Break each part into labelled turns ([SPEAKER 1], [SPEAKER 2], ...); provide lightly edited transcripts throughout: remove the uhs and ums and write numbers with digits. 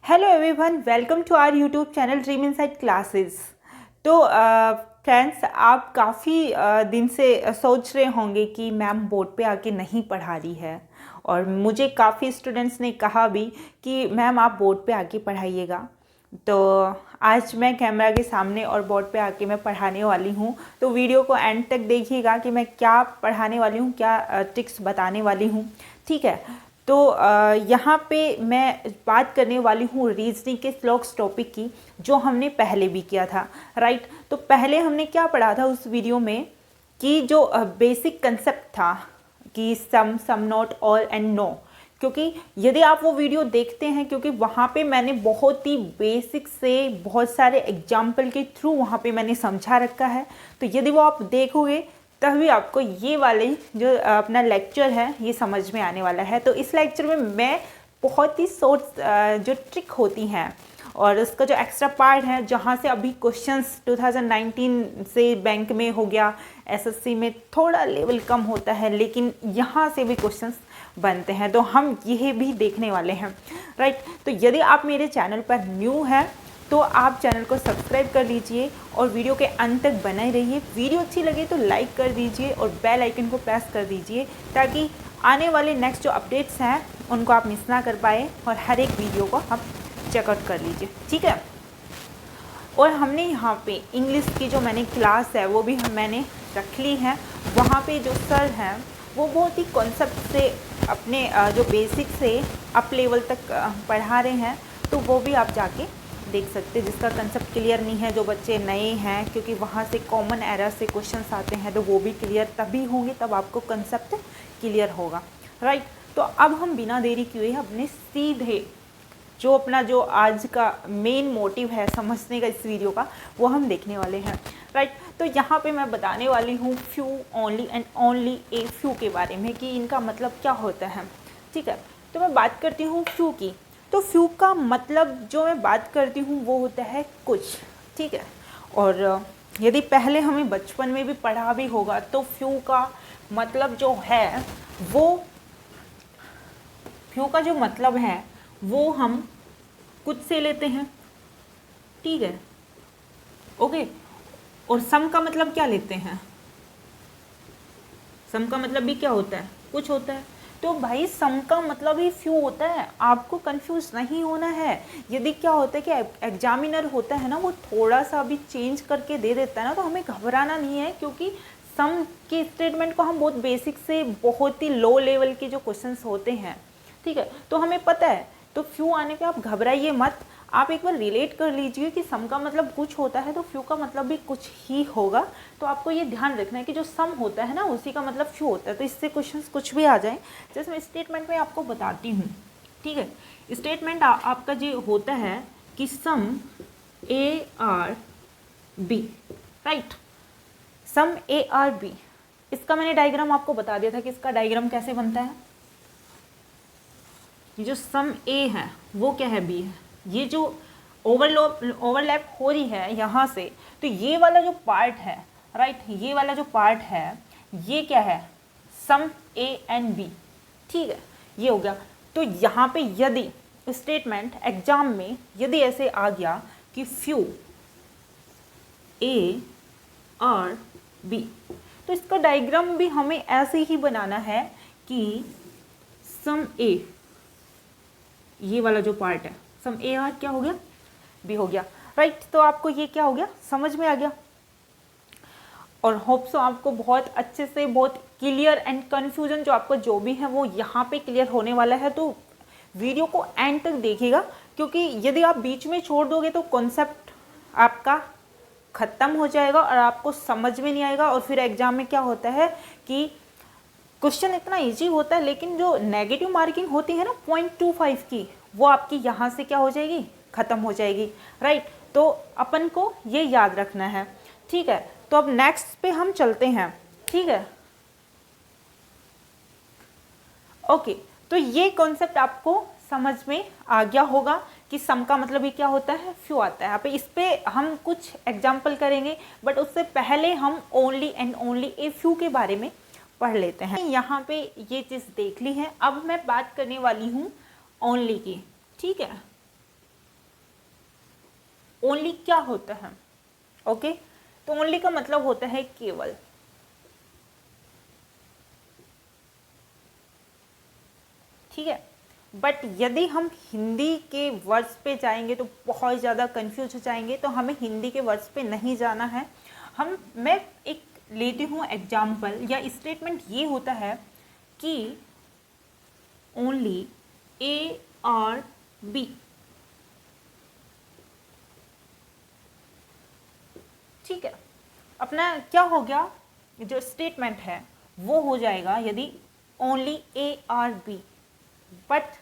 [SPEAKER 1] Hello everyone, welcome to our YouTube channel dream inside classes. तो friends, आप काफ़ी दिन से सोच रहे होंगे कि मैम बोर्ड पे आके नहीं पढ़ा रही है, और मुझे काफ़ी स्टूडेंट्स ने कहा भी कि मैम आप बोर्ड पे आके पढ़ाइएगा। तो आज मैं कैमरा के सामने और बोर्ड पे आके मैं पढ़ाने वाली हूँ। तो वीडियो को एंड तक देखिएगा कि मैं क्या पढ़ाने वाली हूँ, क्या ट्रिक्स बताने वाली हूँ। ठीक है, तो यहाँ पे मैं बात करने वाली हूँ रीजनिंग के स्लॉग्स टॉपिक की, जो हमने पहले भी किया था। राइट, तो पहले हमने क्या पढ़ा था उस वीडियो में कि जो बेसिक कंसेप्ट था कि some not all and no. क्योंकि यदि आप वो वीडियो देखते हैं, क्योंकि वहाँ पे मैंने बहुत ही बेसिक से बहुत सारे एग्जाम्पल के थ्रू वहाँ पे मैंने समझा रखा है। तो यदि वो आप देखोगे तभी आपको ये वाले जो अपना लेक्चर है ये समझ में आने वाला है। तो इस लेक्चर में मैं बहुत ही शॉर्ट जो ट्रिक होती हैं और उसका जो एक्स्ट्रा पार्ट है, जहाँ से अभी क्वेश्चंस 2019 से बैंक में हो गया, एसएससी में थोड़ा लेवल कम होता है, लेकिन यहाँ से भी क्वेश्चंस बनते हैं, तो हम यह भी देखने वाले हैं। राइट, तो यदि आप मेरे चैनल पर न्यू हैं तो आप चैनल को सब्सक्राइब कर लीजिए और वीडियो के अंत तक बने रहिए। वीडियो अच्छी लगे तो लाइक कर दीजिए और बेल आइकन को प्रेस कर दीजिए, ताकि आने वाले नेक्स्ट जो अपडेट्स हैं उनको आप मिस ना कर पाए, और हर एक वीडियो को आप चेकआउट कर लीजिए। ठीक है, और हमने यहाँ पे इंग्लिश की जो मैंने क्लास है वो भी मैंने रख ली है। वहाँ पे जो सर हैं वो बहुत ही कॉन्सेप्ट से अपने जो बेसिक से अप लेवल तक पढ़ा रहे हैं, तो वो भी आप जाके देख सकते हैं। जिसका कंसेप्ट क्लियर नहीं है, जो बच्चे नए हैं, क्योंकि वहाँ से कॉमन एरर से क्वेश्चंस आते हैं, तो वो भी क्लियर तभी होंगे, तब आपको कंसेप्ट क्लियर होगा। राइट, तो अब हम बिना देरी किए अपने सीधे जो अपना जो आज का मेन मोटिव है समझने का इस वीडियो का, वो हम देखने वाले हैं। राइट, तो यहाँ पे मैं बताने वाली हूँ few only and only a few के बारे में, कि इनका मतलब क्या होता है। ठीक है, तो मैं बात करती हूँ फ्यू की। तो फ्यू का मतलब जो मैं बात करती हूँ वो होता है कुछ। ठीक है, और यदि पहले हमें बचपन में भी पढ़ा भी होगा, तो फ्यू का मतलब जो है वो, फ्यू का जो मतलब है वो हम कुछ से लेते हैं। ठीक है, ओके। और सम का मतलब क्या लेते हैं? सम का मतलब भी क्या होता है? कुछ होता है। तो भाई सम का मतलब ही फ्यू होता है, आपको कंफ्यूज नहीं होना है। यदि क्या होता है कि एग्जामिनर होता है ना, वो थोड़ा सा भी चेंज करके दे देता है ना, तो हमें घबराना नहीं है, क्योंकि सम के स्टेटमेंट को हम बहुत बेसिक से बहुत ही लो लेवल के जो क्वेश्चंस होते हैं, ठीक है, तो हमें पता है। तो फ्यू आने पे आप घबराइए मत, आप एक बार रिलेट कर लीजिए कि सम का मतलब कुछ होता है, तो फ्यू का मतलब भी कुछ ही होगा। तो आपको ये ध्यान रखना है कि जो सम होता है ना, उसी का मतलब फ्यू होता है। तो इससे क्वेश्चंस कुछ भी आ जाए, जैसे मैं स्टेटमेंट में आपको बताती हूँ। ठीक है, स्टेटमेंट आपका जो होता है कि some A are B. Right, some A are B, इसका मैंने डायग्राम आपको बता दिया था कि इसका डायग्राम कैसे बनता है। ये जो सम ए है वो क्या है, बी है। ये जो ओवरलैप हो रही है यहाँ से, तो ये वाला जो पार्ट है, राइट, ये वाला जो पार्ट है ये क्या है, सम ए एंड बी। ठीक है, ये हो गया। तो यहाँ पे यदि स्टेटमेंट एग्जाम में यदि ऐसे आ गया कि फ्यू ए और बी, तो इसका डायग्राम भी हमें ऐसे ही बनाना है कि सम ए, ये वाला जो पार्ट है, सम ए आर क्या हो गया, बी हो गया। राइट, तो आपको ये क्या हो गया, समझ में आ गया। और होप सो आपको बहुत अच्छे से, बहुत क्लियर एंड कन्फ्यूजन जो आपको जो भी है वो यहाँ पे क्लियर होने वाला है। तो वीडियो को एंड तक देखिएगा, क्योंकि यदि आप बीच में छोड़ दोगे तो कॉन्सेप्ट आपका ख़त्म हो जाएगा और आपको समझ में नहीं आएगा। और फिर एग्जाम में क्या होता है कि क्वेश्चन इतना इजी होता है, लेकिन जो नेगेटिव मार्किंग होती है ना 0.25 की, वो आपकी यहाँ से क्या हो जाएगी, ख़त्म हो जाएगी। राइट, तो अपन को ये याद रखना है। ठीक है, तो अब नेक्स्ट पे हम चलते हैं। ठीक है, ओके, तो ये कॉन्सेप्ट आपको समझ में आ गया होगा कि सम का मतलब ये क्या होता है, फ्यू आता है। यहाँ पे इस पे हम कुछ एग्जाम्पल करेंगे, बट उससे पहले हम only and only a few के बारे में पढ़ लेते हैं। यहाँ पे ये चीज़ देख ली है, अब मैं बात करने वाली हूँ ओनली की। ठीक है, ओनली क्या होता है? ओके, तो ओनली का मतलब होता है केवल। ठीक है, बट यदि हम हिंदी के वर्ड्स पे जाएंगे तो बहुत ज़्यादा कंफ्यूज हो जाएंगे, तो हमें हिंदी के वर्ड्स पे नहीं जाना है। मैं एक लेती हूँ एग्जाम्पल या स्टेटमेंट ये होता है कि ओनली ए और बी। ठीक है, अपना क्या हो गया, जो स्टेटमेंट है वो हो जाएगा यदि ओनली ए और बी। बट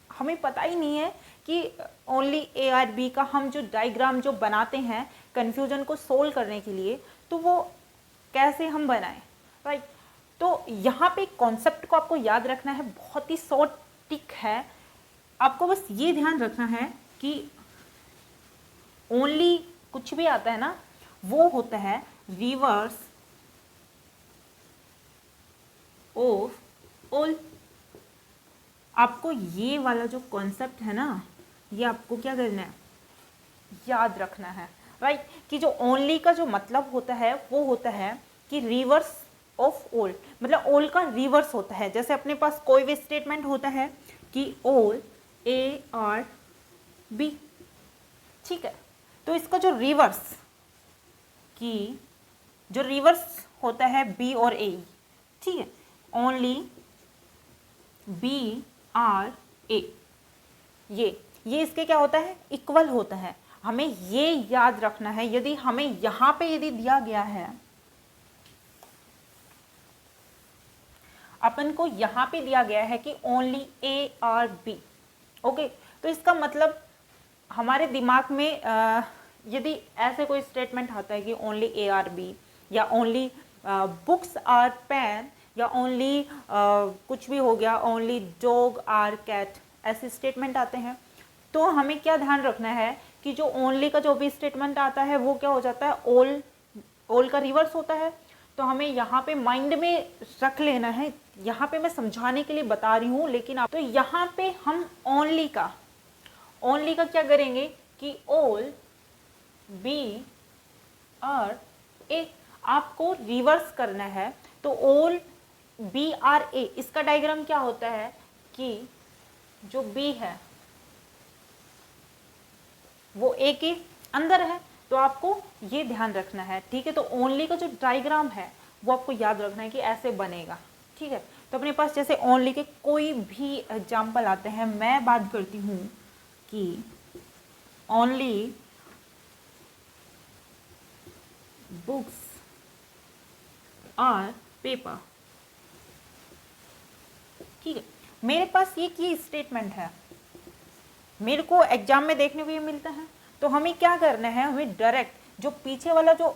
[SPEAKER 1] हमें पता ही नहीं है कि ओनली ए और बी का हम जो डायग्राम जो बनाते हैं कन्फ्यूजन को सोल्व करने के लिए, तो वो कैसे हम बनाएं, राइट। तो यहाँ पे कॉन्सेप्ट को आपको याद रखना है, बहुत ही शॉर्ट टिक है। आपको बस ये ध्यान रखना है कि ओनली कुछ भी आता है ना, वो होता है रिवर्स ऑफ ऑल। आपको ये वाला जो कॉन्सेप्ट है ना, ये आपको क्या करना है, याद रखना है, राइट। कि जो ओनली का जो मतलब होता है वो होता है कि रिवर्स ऑफ ऑल, मतलब ऑल का रिवर्स होता है। जैसे अपने पास कोई भी स्टेटमेंट होता है कि ऑल ए और बी, ठीक है, तो इसका जो रिवर्स, कि जो रिवर्स होता है बी और ए, ठीक है, ओनली बी आर ए, ये इसके क्या होता है, इक्वल होता है। हमें ये याद रखना है। यदि हमें यहां पे यदि दिया गया है, अपन को यहां पे दिया गया है कि ओनली ए और बी, ओके, तो इसका मतलब हमारे दिमाग में यदि ऐसे कोई स्टेटमेंट आता है कि ओनली ए आर बी, या ओनली बुक्स आर पेन, या ओनली कुछ भी हो गया, ओनली डॉग आर कैट, ऐसे स्टेटमेंट आते हैं, तो हमें क्या ध्यान रखना है कि जो ओनली का जो भी स्टेटमेंट आता है वो क्या हो जाता है, ऑल का रिवर्स होता है। तो हमें यहाँ पे माइंड में रख लेना है। यहाँ पे मैं समझाने के लिए बता रही हूँ, लेकिन आप तो यहाँ पे हम ओनली का क्या करेंगे कि ऑल बी आर ए, आपको रिवर्स करना है। तो ऑल बी आर ए, इसका डायग्राम क्या होता है कि जो बी है वो ए के अंदर है, तो आपको ये ध्यान रखना है, ठीक है। तो ओनली का जो डायग्राम है वो आपको याद रखना है कि ऐसे बनेगा, ठीक है। तो अपने पास जैसे ओनली के कोई भी एग्जाम्पल आते हैं, मैं बात करती हूँ कि ओनली बुक्स और पेपर, ठीक है। मेरे पास ये की स्टेटमेंट है, मेरे को एग्जाम में देखने को ये मिलता है। तो हमें क्या करना है, हमें डायरेक्ट जो पीछे वाला जो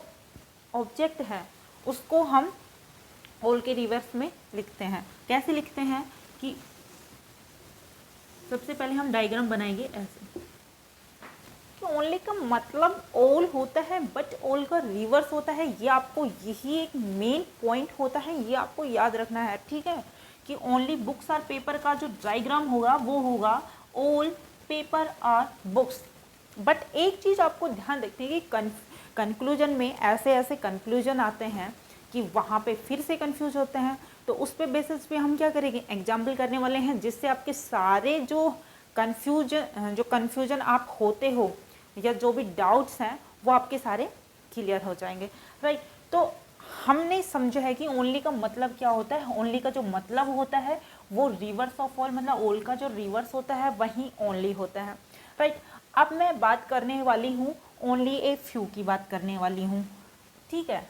[SPEAKER 1] ऑब्जेक्ट है उसको हम ऑल के रिवर्स में लिखते हैं। कैसे लिखते हैं कि सबसे पहले हम डायग्राम बनाएंगे ऐसे, तो ओनली का मतलब ऑल होता है, बट ऑल का रिवर्स होता है। ये आपको, यही एक मेन पॉइंट होता है, ये आपको याद रखना है, ठीक है। कि ओनली बुक्स और पेपर का जो डायग्राम होगा वो होगा ऑल पेपर और बुक्स। बट एक चीज़ आपको ध्यान रखनी है कि कंक्लूजन में ऐसे कंक्लूजन आते हैं कि वहाँ पे फिर से कंफ्यूज होते हैं। तो उस पे बेसिस पे हम क्या करेंगे, एग्जाम्पल करने वाले हैं, जिससे आपके सारे जो कन्फ्यूजन आप होते हो या जो भी डाउट्स हैं वो आपके सारे क्लियर हो जाएंगे, राइट। तो हमने समझा है कि ओनली का मतलब क्या होता है। ओनली का जो मतलब होता है वो रिवर्स ऑफ ऑल, मतलब ऑल का जो रिवर्स होता है वही ओनली होता है, राइट। अब मैं बात करने वाली हूँ ओनली ए फ्यू की बात करने वाली हूँ, ठीक है।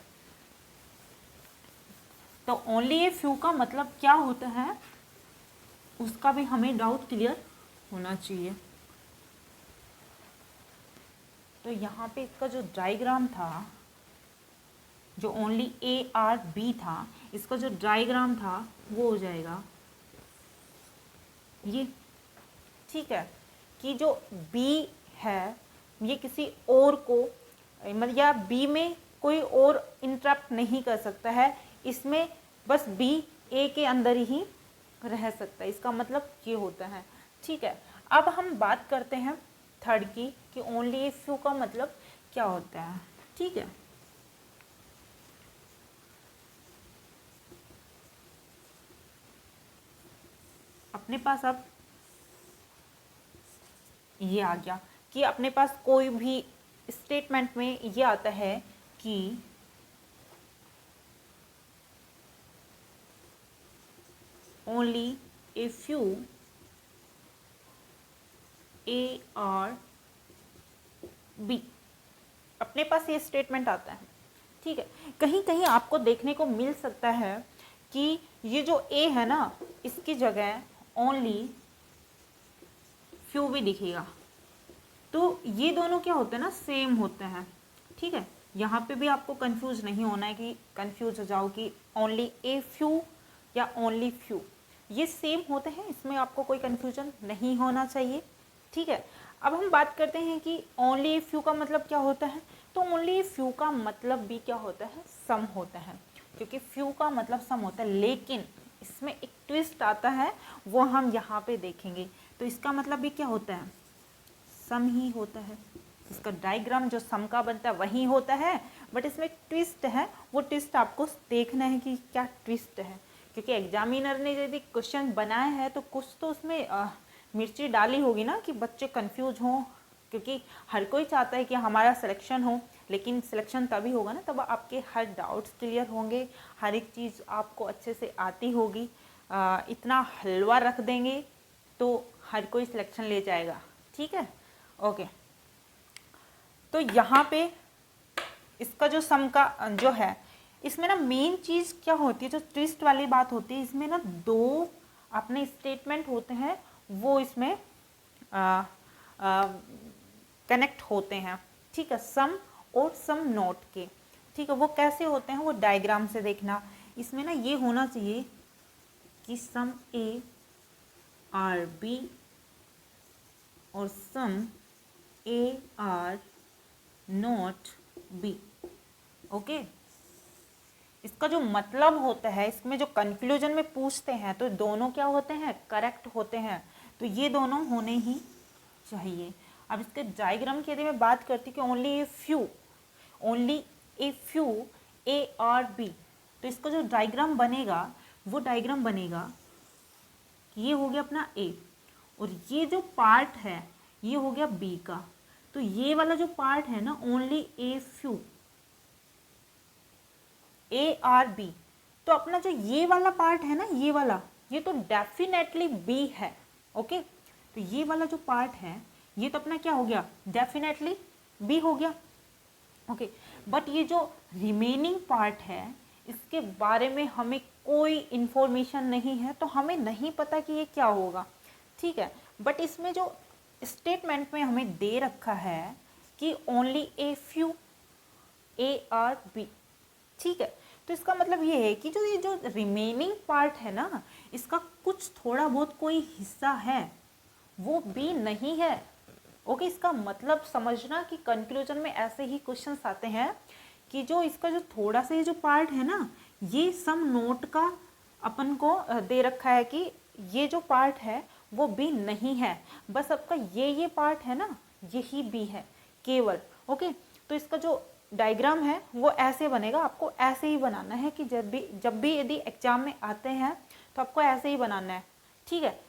[SPEAKER 1] तो ओनली ए फ्यू का मतलब क्या होता है उसका भी हमें डाउट क्लियर होना चाहिए। तो यहाँ पे इसका जो डायग्राम था, जो ओनली ए आर बी था, इसका जो डायग्राम था वो हो जाएगा ये, ठीक है। कि जो बी है ये किसी और को, मतलब या बी में कोई और इंटरप्ट नहीं कर सकता है, इसमें बस बी ए के अंदर ही रह सकता है, इसका मतलब ये होता है, ठीक है। अब हम बात करते हैं थर्ड की, कि ओनली ए फ्यू का मतलब क्या होता है। ठीक है, अपने पास अब ये आ गया कि अपने पास कोई भी स्टेटमेंट में ये आता है कि ओनली ए फ्यू ए और बी, अपने पास ये स्टेटमेंट आता है। ठीक है, कहीं कहीं आपको देखने को मिल सकता है कि ये जो ए है ना, इसकी जगह ओनली फ्यू भी दिखेगा। तो ये दोनों क्या होते हैं ना, सेम होते हैं। ठीक है, यहाँ पे भी आपको कंफ्यूज नहीं होना है कि कंफ्यूज हो जाओ कि ओनली ए फ्यू या ओनली फ्यू, ये सेम होते हैं, इसमें आपको कोई कंफ्यूजन नहीं होना चाहिए। ठीक है, अब हम बात करते हैं कि ओनली ए फ्यू का मतलब क्या होता है। तो ओनली ए फ्यू का मतलब भी क्या होता है, सम होता है, क्योंकि फ्यू का मतलब सम होता है। लेकिन इसमें एक ट्विस्ट आता है, वो हम यहाँ पे देखेंगे। तो इसका मतलब भी क्या होता है, सम ही होता है। इसका डायग्राम जो सम का बनता है वही होता है, बट इसमें ट्विस्ट है। वो ट्विस्ट आपको देखना है कि क्या ट्विस्ट है, क्योंकि एग्जामिनर ने यदि क्वेश्चन बनाया है तो कुछ तो उसमें मिर्ची डाली होगी ना, कि बच्चे कंफ्यूज हों, क्योंकि हर कोई चाहता है कि हमारा सिलेक्शन हो। लेकिन सिलेक्शन तभी होगा ना, तब आपके हर डाउट्स क्लियर होंगे, हर एक चीज़ आपको अच्छे से आती होगी। इतना हलवा रख देंगे तो हर कोई सिलेक्शन ले जाएगा। ठीक है, ओके। तो यहाँ पे इसका जो सम का जो है, इसमें ना मेन चीज़ क्या होती है, जो ट्विस्ट वाली बात होती है, इसमें ना दो अपने स्टेटमेंट होते हैं, वो इसमें कनेक्ट होते हैं। ठीक है, सम और सम नोट के। ठीक है, वो कैसे होते हैं वो डायग्राम से देखना। इसमें ना ये होना चाहिए कि सम ए आर बी और some A are not B. Okay, इसका जो मतलब होता है, इसमें जो कंक्लूजन में पूछते हैं तो दोनों क्या होते हैं, करेक्ट होते हैं। तो ये दोनों होने ही चाहिए। अब इसके डायग्राम की यदि मैं बात करती कि ओनली ए फ्यू ए और बी, तो इसका जो डायग्राम बनेगा वो डायग्राम बनेगा, ये हो गया अपना ए, और ये जो पार्ट है ये हो गया बी का। तो ये वाला जो पार्ट है ना, only a few A are B, तो अपना जो ये वाला पार्ट है ना, ये वाला, ये तो डेफिनेटली बी है। ओके, तो ये वाला जो पार्ट है ये तो अपना क्या हो गया, डेफिनेटली बी हो गया। ओके, बट ये जो रिमेनिंग पार्ट है इसके बारे में हमें कोई इंफॉर्मेशन नहीं है, तो हमें नहीं पता कि ये क्या होगा। ठीक है, बट इसमें जो स्टेटमेंट में हमें दे रखा है कि only a few A are B. ठीक है, तो इसका मतलब ये है कि ये जो रिमेनिंग पार्ट है ना, इसका कुछ थोड़ा बहुत कोई हिस्सा है, वो बी नहीं है। ओके, इसका मतलब समझना कि कंक्लूजन में ऐसे ही क्वेश्चंस आते हैं कि जो इसका जो थोड़ा सा ये जो पार्ट है ना, ये सम नोट का अपन को दे रखा है कि ये जो पार्ट है वो बी नहीं है, बस आपका ये पार्ट है ना, यही बी है केवल। ओके, तो इसका जो डायग्राम है वो ऐसे बनेगा, आपको ऐसे ही बनाना है कि जब भी यदि एग्जाम में आते हैं तो आपको ऐसे ही बनाना है। ठीक है,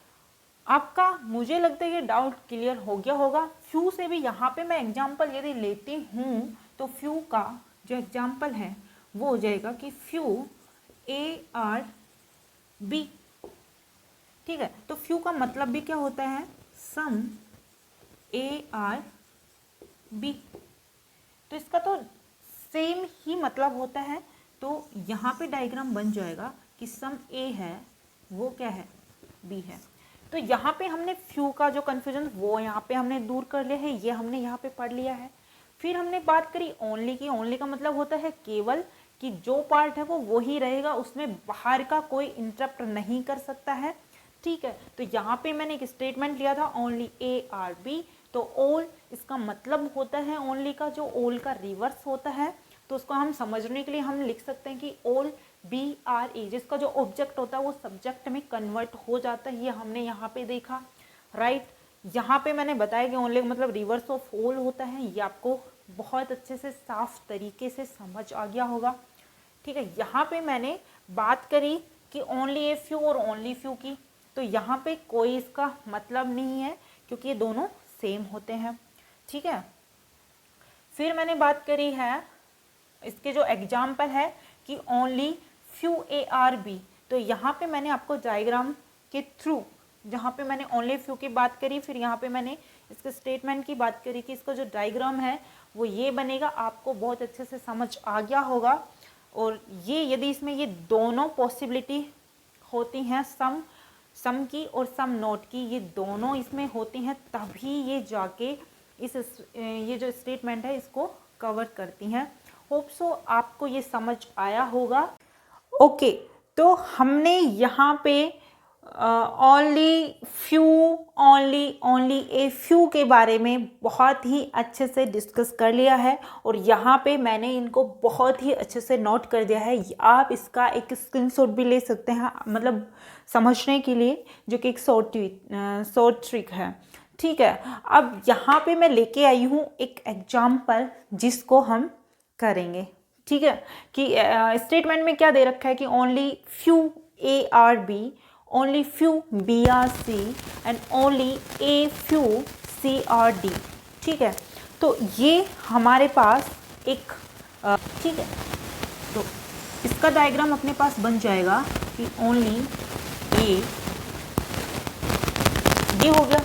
[SPEAKER 1] आपका मुझे लगता है ये डाउट क्लियर हो गया होगा। फ्यू से भी यहाँ पे मैं एग्जाम्पल यदि लेती हूँ तो फ्यू का जो एग्जाम्पल है वो हो जाएगा कि फ्यू ए आर बी। ठीक है, तो फ्यू का मतलब भी क्या होता है, सम ए आर बी। तो इसका तो सेम ही मतलब होता है। तो यहाँ पे डायग्राम बन जाएगा कि सम ए है वो क्या है, बी है। तो यहाँ पे हमने फ्यू का जो कन्फ्यूजन वो यहाँ पे हमने दूर कर लिया है, ये हमने यहाँ पे पढ़ लिया है। फिर हमने बात करी ओनली की। ओनली का मतलब होता है केवल, कि जो पार्ट है वो वही रहेगा, उसमें बाहर का कोई इंटरप्ट नहीं कर सकता है। ठीक है, तो यहाँ पे मैंने एक स्टेटमेंट लिया था ओनली ए आर बी, तो ऑल इसका मतलब होता है ओनली का जो ऑल का रिवर्स होता है। तो उसको हम समझने के लिए हम लिख सकते हैं कि ऑल बी आर ए, जिसका जो ऑब्जेक्ट होता है वो सब्जेक्ट में कन्वर्ट हो जाता है, ये हमने यहाँ पे देखा। राइट, यहाँ पे मैंने बताया कि ओनली मतलब रिवर्स ऑफ ऑल होता है, ये आपको बहुत अच्छे से साफ तरीके से समझ आ गया होगा। ठीक है, यहाँ पे मैंने बात करी कि ओनली ए फ्यू और ओनली फ्यू की, तो यहाँ पे कोई इसका मतलब नहीं है क्योंकि ये दोनों सेम होते हैं। ठीक है, फिर मैंने बात करी है इसके जो एग्जाम्पल है कि only few A are B, तो यहाँ पे मैंने आपको डायग्राम के थ्रू, जहाँ पे मैंने ओनली फ्यू की बात करी, फिर यहाँ पे मैंने इसके स्टेटमेंट की बात करी कि इसका जो डायग्राम है वो ये बनेगा, आपको बहुत अच्छे से समझ आ गया होगा। और ये यदि इसमें ये दोनों पॉसिबिलिटी होती हैं, सम की और सम नोट की, ये दोनों इसमें होती हैं, तभी ये जाके ये जो स्टेटमेंट है इसको कवर करती हैं। होप सो आपको ये समझ आया होगा। ओके, तो हमने यहाँ पे ओनली ए फ्यू के बारे में बहुत ही अच्छे से डिस्कस कर लिया है और यहाँ पे मैंने इनको बहुत ही अच्छे से नोट कर दिया है। आप इसका एक स्क्रीनशॉट भी ले सकते हैं, मतलब समझने के लिए, जो कि एक शॉर्ट ट्रिक है। ठीक है, अब यहाँ पे मैं लेके आई हूँ एक एग्जाम्पल जिसको हम करेंगे। ठीक है, कि स्टेटमेंट में क्या दे रखा है कि only few A are B, only few B are C and only a few C are D. ठीक है, तो ये हमारे पास एक ठीक है, तो इसका डायग्राम अपने पास बन जाएगा कि ओनली ए, ये हो गया,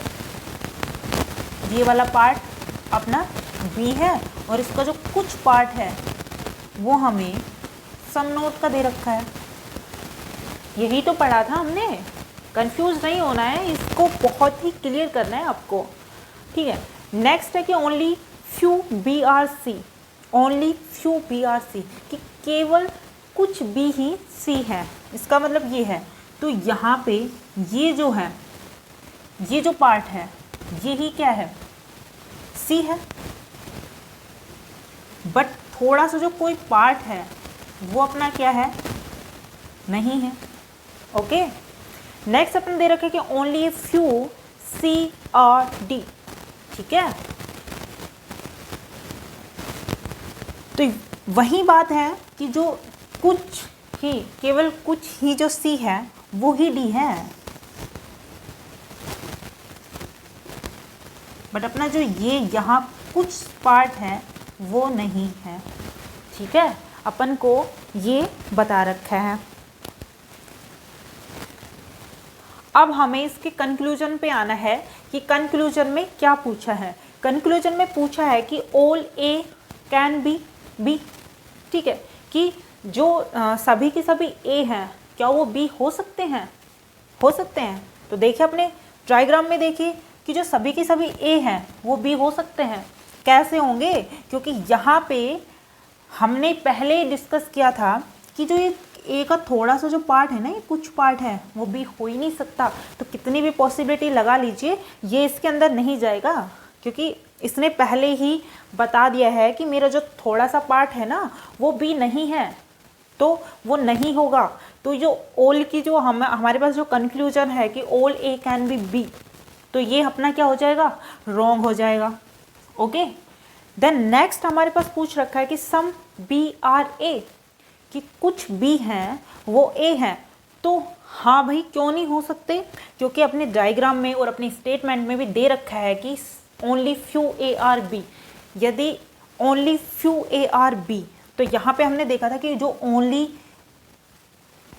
[SPEAKER 1] ये वाला पार्ट अपना बी है और इसका जो कुछ पार्ट है वो हमें सम नोट का दे रखा है। यही तो पढ़ा था हमने, कंफ्यूज नहीं होना है, इसको बहुत ही क्लियर करना है आपको। ठीक है, नेक्स्ट है कि only few B are C, only few B are C, कि केवल कुछ बी ही सी है, इसका मतलब ये है। तो यहाँ पे ये जो है, ये जो पार्ट है ये ही क्या है, सी है, बट थोड़ा सा जो कोई पार्ट है वो अपना क्या है, नहीं है। ओके, नेक्स्ट अपन दे रखे कि only few C are D. ठीक है, तो वही बात है कि जो कुछ ही, केवल कुछ ही जो सी है वो ही डी है, बट अपना जो ये यहाँ कुछ पार्ट है वो नहीं है। ठीक है, अपन को ये बता रखा है। अब हमें इसके कंक्लूजन पे आना है कि कंक्लूजन में क्या पूछा है। कंक्लूजन में पूछा है कि all A can be B. ठीक है, कि जो सभी के सभी ए हैं, क्या वो बी हो सकते हैं, हो सकते हैं। तो देखिए अपने डायग्राम में, देखिए कि जो सभी के सभी ए हैं वो बी हो सकते हैं। कैसे होंगे, क्योंकि यहाँ पे हमने पहले डिस्कस किया था कि जो ये ए का थोड़ा सा जो पार्ट है ना, ये कुछ पार्ट है, वो बी हो ही नहीं सकता। तो कितनी भी पॉसिबिलिटी लगा लीजिए, ये इसके अंदर नहीं जाएगा, क्योंकि इसने पहले ही बता दिया है कि मेरा जो थोड़ा सा पार्ट है ना वो बी नहीं है, तो वो नहीं होगा। तो जो ऑल की जो हमारे पास जो कंक्लूजन है कि all A can be B, तो ये अपना क्या हो जाएगा, रॉन्ग हो जाएगा। ओके, देन नेक्स्ट हमारे पास पूछ रखा है कि सम बी आर ए, कि कुछ बी हैं वो ए हैं। तो हाँ भाई, क्यों नहीं हो सकते, क्योंकि अपने डायग्राम में और अपने स्टेटमेंट में भी दे रखा है कि only few A are B. यदि only few A are B, तो यहाँ पे हमने देखा था कि जो only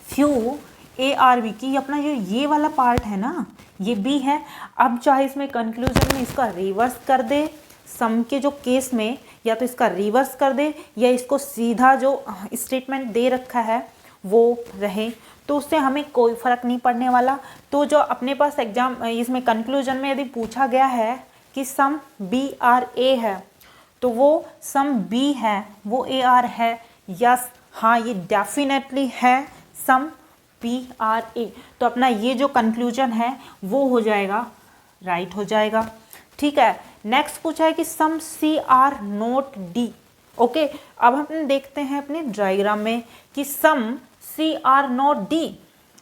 [SPEAKER 1] few A are B की अपना जो ये वाला पार्ट है ना, ये बी है। अब चाहे इसमें कंक्लूजन में इसका रिवर्स कर दे, सम के जो केस में या तो इसका रिवर्स कर दे या इसको सीधा जो स्टेटमेंट दे रखा है वो रहे, तो उससे हमें कोई फ़र्क नहीं पड़ने वाला। तो जो अपने पास एग्जाम इसमें कंक्लूजन में यदि पूछा गया है कि सम बी आर ए है, तो वो सम बी है वो ए आर है, यस हाँ ये डेफिनेटली है सम बी आर ए। तो अपना ये जो कंक्लूजन है वो हो जाएगा, राइट हो जाएगा। ठीक है, नेक्स्ट पूछा है कि some C are not D. Okay, अब हम देखते हैं अपने डायग्राम में कि some C are not D,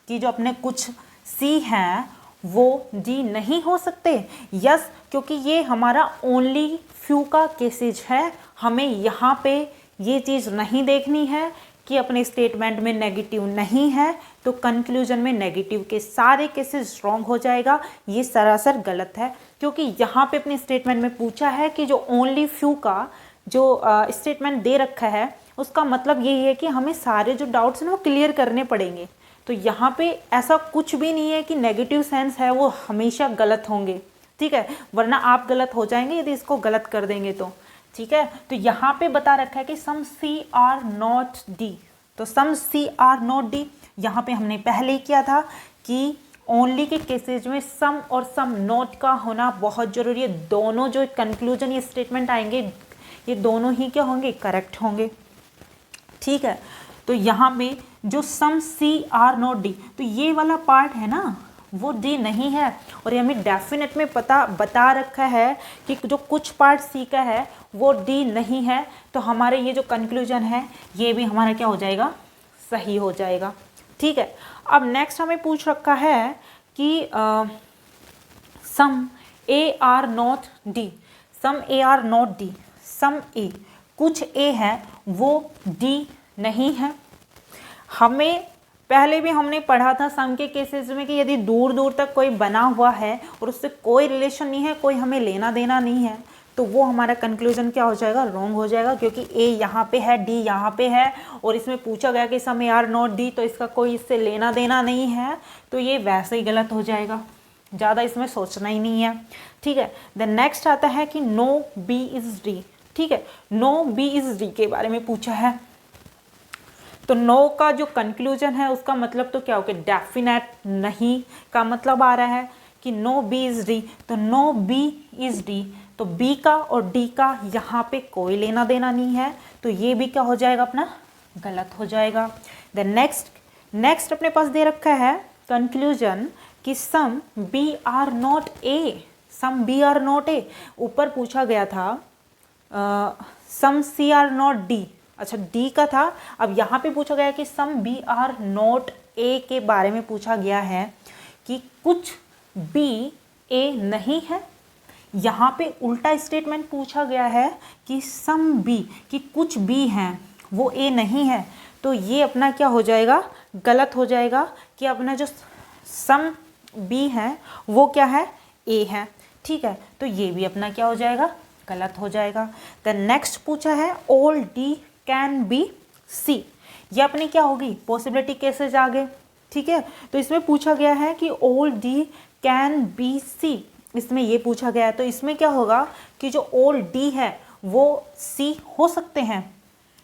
[SPEAKER 1] कि जो अपने कुछ सी हैं वो डी नहीं हो सकते? यस, क्योंकि ये हमारा ओनली फ्यू का केसेज है। हमें यहाँ पे ये चीज़ नहीं देखनी है कि अपने स्टेटमेंट में नेगेटिव नहीं है तो कंक्लूजन में नेगेटिव के सारे केसेस रॉन्ग हो जाएगा। ये सरासर गलत है, क्योंकि यहाँ पे अपने स्टेटमेंट में पूछा है कि जो ओनली फ्यू का जो स्टेटमेंट दे रखा है उसका मतलब यही है कि हमें सारे जो डाउट्स हैं वो क्लियर करने पड़ेंगे। तो यहाँ पे ऐसा कुछ भी नहीं है कि नेगेटिव सेंस है वो हमेशा गलत होंगे, ठीक है, वरना आप गलत हो जाएंगे यदि इसको गलत कर देंगे तो, ठीक है। तो यहाँ पे बता रखा है कि some C are not D, तो सम सी आर नॉट डी यहाँ पे हमने पहले ही किया था कि ओनली के केसेज में सम और सम नॉट का होना बहुत जरूरी है। दोनों जो कंक्लूजन ये स्टेटमेंट आएंगे ये दोनों ही क्या होंगे, करेक्ट होंगे, ठीक है। तो यहाँ पे जो सम सी आर नॉट डी, तो ये वाला पार्ट है ना वो डी नहीं है, और ये हमें डेफिनेट में बता रखा है कि जो कुछ पार्ट सी का है वो डी नहीं है। तो हमारे ये जो कंक्लूजन है ये भी हमारा क्या हो जाएगा, सही हो जाएगा, ठीक है। अब नेक्स्ट हमें पूछ रखा है कि some A are not D, some A are not D, some A कुछ ए है वो डी नहीं है। हमें पहले भी हमने पढ़ा था सम के केसेस में कि यदि दूर दूर तक कोई बना हुआ है और उससे कोई रिलेशन नहीं है, कोई हमें लेना देना नहीं है, तो वो हमारा कंक्लूजन क्या हो जाएगा, रॉन्ग हो जाएगा, क्योंकि ए यहाँ पे है, डी यहाँ पे है और इसमें पूछा गया कि some A are not D, तो इसका कोई इससे लेना देना नहीं है, तो ये वैसे ही गलत हो जाएगा, ज़्यादा इसमें सोचना ही नहीं है, ठीक है। देन नेक्स्ट आता है कि नो बी इज डी, ठीक है, नो बी इज डी के बारे में पूछा है। तो नो का जो कंक्लूजन है उसका मतलब तो क्या हो गया, डेफिनेट नहीं का मतलब आ रहा है कि नो बी इज डी, तो नो बी इज डी, तो बी का और डी का यहाँ पे कोई लेना देना नहीं है, तो ये भी क्या हो जाएगा अपना, गलत हो जाएगा। देन नेक्स्ट अपने पास दे रखा है कंक्लूजन कि some B are not A, some B are not A, ऊपर पूछा गया था some C are not D, अच्छा डी का था, अब यहाँ पे पूछा गया कि some B are not A के बारे में पूछा गया है कि कुछ बी ए नहीं है। यहाँ पे उल्टा स्टेटमेंट पूछा गया है कि सम बी, कि कुछ बी हैं वो ए नहीं है, तो ये अपना क्या हो जाएगा, गलत हो जाएगा कि अपना जो सम बी है वो क्या है, ए है, ठीक है। तो ये भी अपना क्या हो जाएगा, गलत हो जाएगा। देन नेक्स्ट पूछा है all D can be C, ये अपनी क्या होगी, पॉसिबिलिटी केसेज आ गए, ठीक है। तो इसमें पूछा गया है कि all D can be C, इसमें ये पूछा गया है, तो इसमें क्या होगा कि जो ऑल डी है वो सी हो सकते हैं,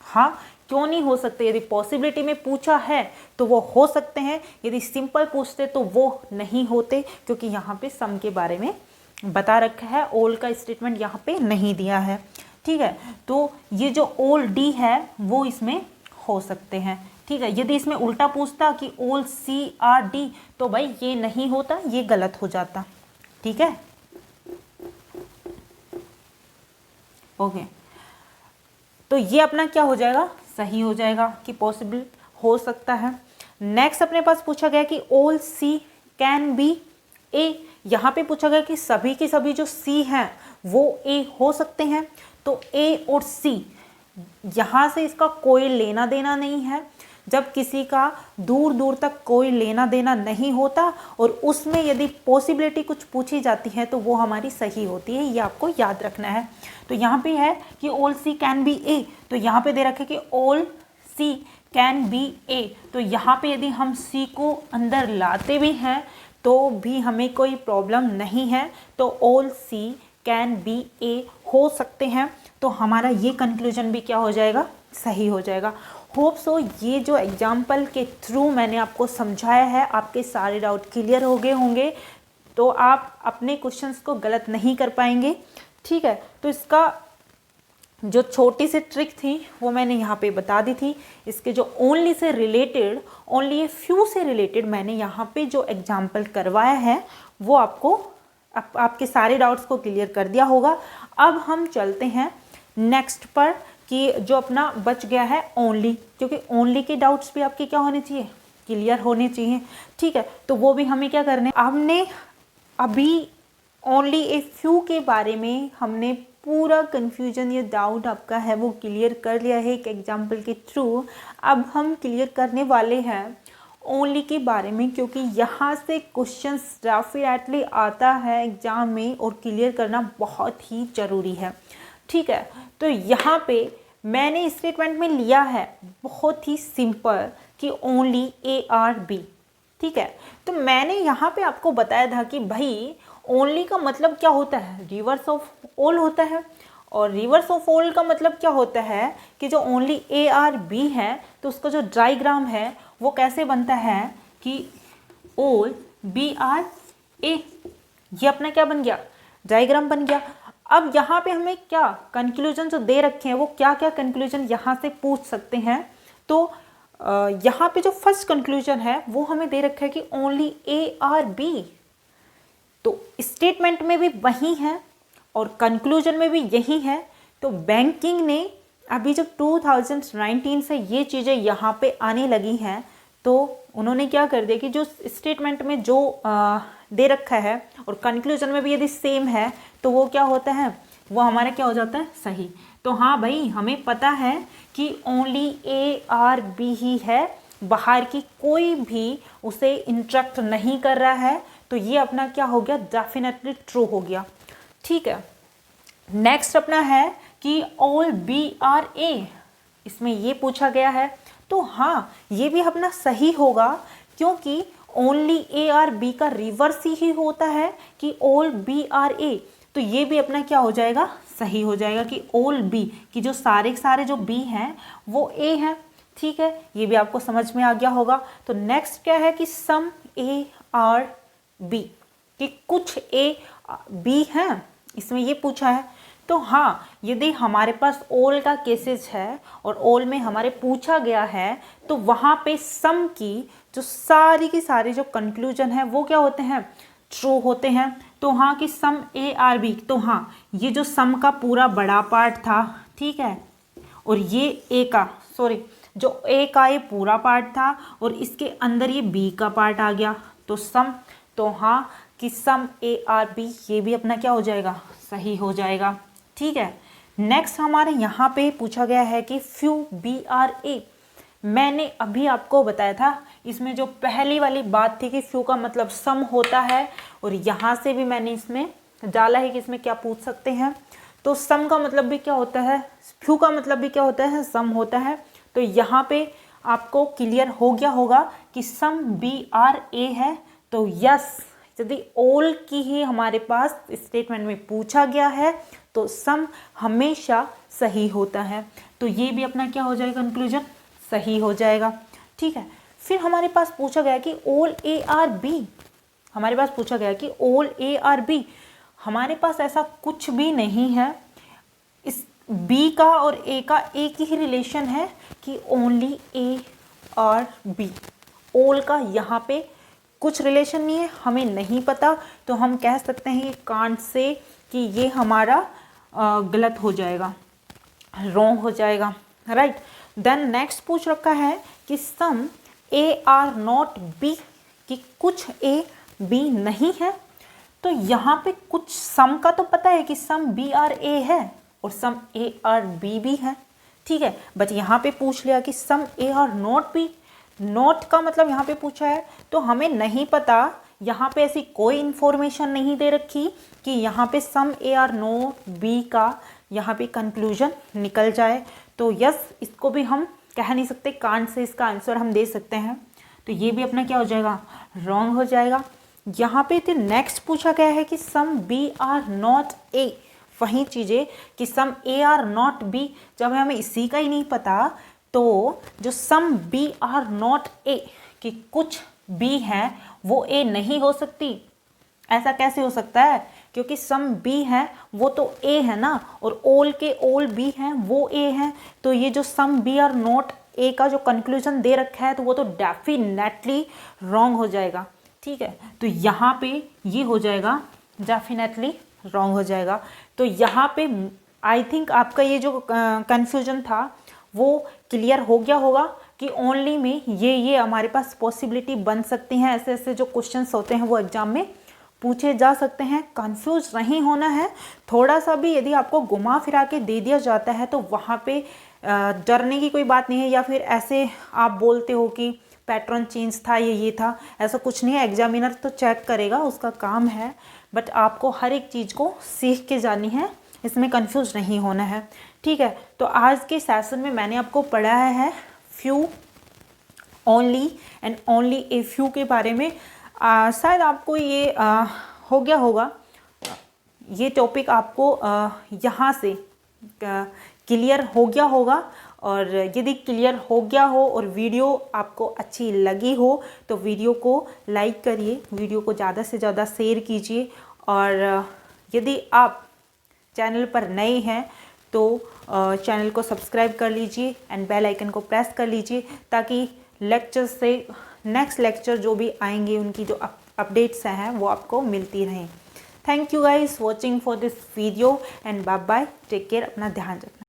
[SPEAKER 1] हाँ क्यों नहीं हो सकते, यदि पॉसिबिलिटी में पूछा है तो वो हो सकते हैं, यदि सिंपल पूछते तो वो नहीं होते, क्योंकि यहाँ पे सम के बारे में बता रखा है, ऑल का स्टेटमेंट यहाँ पे नहीं दिया है, ठीक है। तो ये जो ऑल डी है वो इसमें हो सकते हैं, ठीक है। यदि इसमें उल्टा पूछता कि ऑल सी आर डी, तो भाई ये नहीं होता, ये गलत हो जाता, ठीक है, ओके। तो ये अपना क्या हो जाएगा, सही हो जाएगा कि पॉसिबल हो सकता है। नेक्स्ट अपने पास पूछा गया कि ऑल सी कैन बी ए, यहाँ पे पूछा गया कि सभी के सभी जो सी हैं वो ए हो सकते हैं, तो ए और सी यहाँ से इसका कोई लेना देना नहीं है। जब किसी का दूर दूर तक कोई लेना देना नहीं होता और उसमें यदि पॉसिबिलिटी कुछ पूछी जाती है तो वो हमारी सही होती है, ये आपको याद रखना है। तो यहाँ पे है कि ऑल सी कैन बी ए, तो यहाँ पे दे रखे कि ऑल सी कैन बी ए, तो यहाँ पे यदि हम सी को अंदर लाते भी हैं तो भी हमें कोई प्रॉब्लम नहीं है, तो ऑल सी कैन बी ए हो सकते हैं, तो हमारा ये कंक्लूजन भी क्या हो जाएगा, सही हो जाएगा। होप सो ये जो एग्जाम्पल के थ्रू मैंने आपको समझाया है आपके सारे डाउट क्लियर हो गए होंगे, तो आप अपने क्वेश्चंस को गलत नहीं कर पाएंगे, ठीक है। तो इसका जो छोटी सी ट्रिक थी वो मैंने यहाँ पे बता दी थी। इसके जो ओनली से रिलेटेड, ओनली ये फ्यू से रिलेटेड मैंने यहाँ पे जो एग्जाम्पल करवाया है वो आपको आपके सारे डाउट्स को क्लियर कर दिया होगा। अब हम चलते हैं नेक्स्ट पर कि जो अपना बच गया है ओनली, क्योंकि ओनली के डाउट्स भी आपके क्या होने चाहिए, क्लियर होने चाहिए, ठीक है। तो वो भी हमें क्या करने, हमने अभी ओनली ए फ्यू के बारे में हमने पूरा कन्फ्यूजन या डाउट आपका है वो क्लियर कर लिया है एक एग्जाम्पल के थ्रू। अब हम क्लियर करने वाले हैं ओनली के बारे में, क्योंकि यहाँ से क्वेश्चंस डेफिनेटली आता है एग्ज़ाम में और क्लियर करना बहुत ही ज़रूरी है। ठीक है, तो यहाँ पे मैंने स्टेटमेंट में लिया है बहुत ही सिंपल कि ओनली ARB। ठीक है, तो मैंने यहाँ पे आपको बताया था कि भाई ओनली का मतलब क्या होता है, रिवर्स ऑफ ऑल होता है। और रिवर्स ऑफ ऑल का मतलब क्या होता है कि जो ओनली ARB है तो उसका जो डायग्राम है वो कैसे बनता है कि ऑल BRA, ये अपना क्या बन गया, डायग्राम बन गया। अब यहाँ पे हमें क्या कंक्लूजन जो दे रखे हैं वो क्या क्या कंक्लूजन यहाँ से पूछ सकते हैं। तो यहाँ पे जो फर्स्ट कंक्लूजन है वो हमें दे रखा है कि ओनली ARB, तो स्टेटमेंट में भी वही है और कंक्लूजन में भी यही है। तो बैंकिंग ने अभी जब 2019 से ये चीज़ें यहाँ पे आने लगी हैं तो उन्होंने क्या कर दिया कि जो स्टेटमेंट में जो दे रखा है और कंक्लूजन में भी यदि सेम है तो वो क्या होता है, वो हमारा क्या हो जाता है, सही। तो हाँ भाई, हमें पता है कि ओनली ARB ही है, बाहर की कोई भी उसे इंटरेक्ट नहीं कर रहा है, तो ये अपना क्या हो गया, डेफिनेटली ट्रू हो गया। ठीक है, नेक्स्ट अपना है कि ऑल BRA, इसमें ये पूछा गया है तो हाँ ये भी अपना सही होगा, क्योंकि ओनली ARB का रिवर्स ही होता है कि ऑल BRA, तो ये भी अपना क्या हो जाएगा, सही हो जाएगा कि ऑल B कि जो सारे जो B हैं वो A है। ठीक है, ये भी आपको समझ में आ गया होगा। तो नेक्स्ट क्या है कि सम ARB, कि कुछ AB हैं, इसमें ये पूछा है। तो हाँ, यदि हमारे पास ऑल का केसेस है और ऑल में हमारे पूछा गया है तो वहाँ पे सम की जो सारी की सारी जो कंक्लूजन है वो क्या होते हैं, ट्रू होते हैं। तो हाँ कि सम ARB, तो हाँ ये जो सम का पूरा बड़ा पार्ट था, ठीक है, और ये जो A का ये पूरा पार्ट था और इसके अंदर ये B का पार्ट आ गया, तो सम, तो हाँ कि सम ARB ये भी अपना क्या हो जाएगा, सही हो जाएगा। ठीक है, नेक्स्ट हमारे यहाँ पे पूछा गया है कि फ्यू BRA। मैंने अभी आपको बताया था इसमें जो पहली वाली बात थी कि फ्यू का मतलब सम होता है, और यहाँ से भी मैंने इसमें डाला है कि इसमें क्या पूछ सकते हैं। तो सम का मतलब भी क्या होता है, फ्यू का मतलब भी क्या होता है, सम होता है। तो यहाँ पे आपको क्लियर हो गया होगा कि सम BRA है। तो यस, यदि ऑल की ही हमारे पास स्टेटमेंट में पूछा गया है तो सम हमेशा सही होता है। तो ये भी अपना क्या हो जाएगा, कंक्लूजन सही हो जाएगा। ठीक है, फिर हमारे पास पूछा गया कि ऑल ARB, हमारे पास पूछा गया कि ऑल ARB, हमारे पास ऐसा कुछ भी नहीं है। इस B का और A का एक ही रिलेशन है कि ओनली ARB, ऑल का यहाँ पे कुछ रिलेशन नहीं है, हमें नहीं पता, तो हम कह सकते हैं ये कांट से कि ये हमारा गलत हो जाएगा, रॉन्ग हो जाएगा, राइट। देन नेक्स्ट पूछ रखा है कि सम AR�not B, कि कुछ A B नहीं है। तो यहाँ पे कुछ सम का तो पता है कि सम BRA है और सम ARB भी है, ठीक है, बट यहाँ पे पूछ लिया कि सम AR�not B, नॉट का मतलब यहाँ पे पूछा है, तो हमें नहीं पता, यहाँ पे ऐसी कोई इन्फॉर्मेशन नहीं दे रखी कि यहाँ पे सम AR�not B का यहाँ पे कंक्लूजन निकल जाए। तो यस, इसको भी हम कह नहीं सकते, कांट से इसका आंसर हम दे सकते हैं। तो ये भी अपना क्या हो जाएगा, रॉन्ग हो जाएगा। यहाँ पे तो नेक्स्ट पूछा गया है कि सम BR�not A, वही चीज़ें कि सम AR�not B, जब हमें इसी का ही नहीं पता तो जो सम BR�not A, कि कुछ B है वो A नहीं हो सकती, ऐसा कैसे हो सकता है, क्योंकि सम B है वो तो A है ना, और ऑल के ऑल B हैं वो A है। तो ये जो सम BR�not A का जो कंक्लूजन दे रखा है तो वो तो डेफिनेटली रॉन्ग हो जाएगा। ठीक है, तो यहाँ पे ये हो जाएगा, डेफिनेटली रॉन्ग हो जाएगा। तो यहाँ पे आई थिंक आपका ये जो कन्फ्यूजन था वो क्लियर हो गया होगा कि ओनली में ये हमारे पास पॉसिबिलिटी बन सकती हैं, ऐसे ऐसे जो क्वेश्चंस होते हैं वो एग्जाम में पूछे जा सकते हैं। कंफ्यूज नहीं होना है। थोड़ा सा भी यदि आपको घुमा फिरा के दे दिया जाता है तो वहाँ पे डरने की कोई बात नहीं है, या फिर ऐसे आप बोलते हो कि पैटर्न चेंज था, ये था, ऐसा कुछ नहीं है। एग्जामिनर तो चेक करेगा, उसका काम है, बट आपको हर एक चीज़ को सीख के जानी है, इसमें कंफ्यूज नहीं होना है। ठीक है, तो आज के सेशन में मैंने आपको पढ़ाया है few, only and only a few के बारे में। शायद आपको ये हो गया होगा, ये टॉपिक आपको यहाँ से क्लियर हो गया होगा। और यदि क्लियर हो गया हो और वीडियो आपको अच्छी लगी हो तो वीडियो को लाइक करिए, वीडियो को ज़्यादा से ज़्यादा शेयर कीजिए। और यदि आप चैनल पर नए हैं तो चैनल को सब्सक्राइब कर लीजिए एंड बेल आइकन को प्रेस कर लीजिए, ताकि लेक्चर से नेक्स्ट लेक्चर जो भी आएंगे उनकी जो अपडेट्स हैं वो आपको मिलती रहें। Thank you guys watching for this video and bye bye, take care, अपना ध्यान रखना।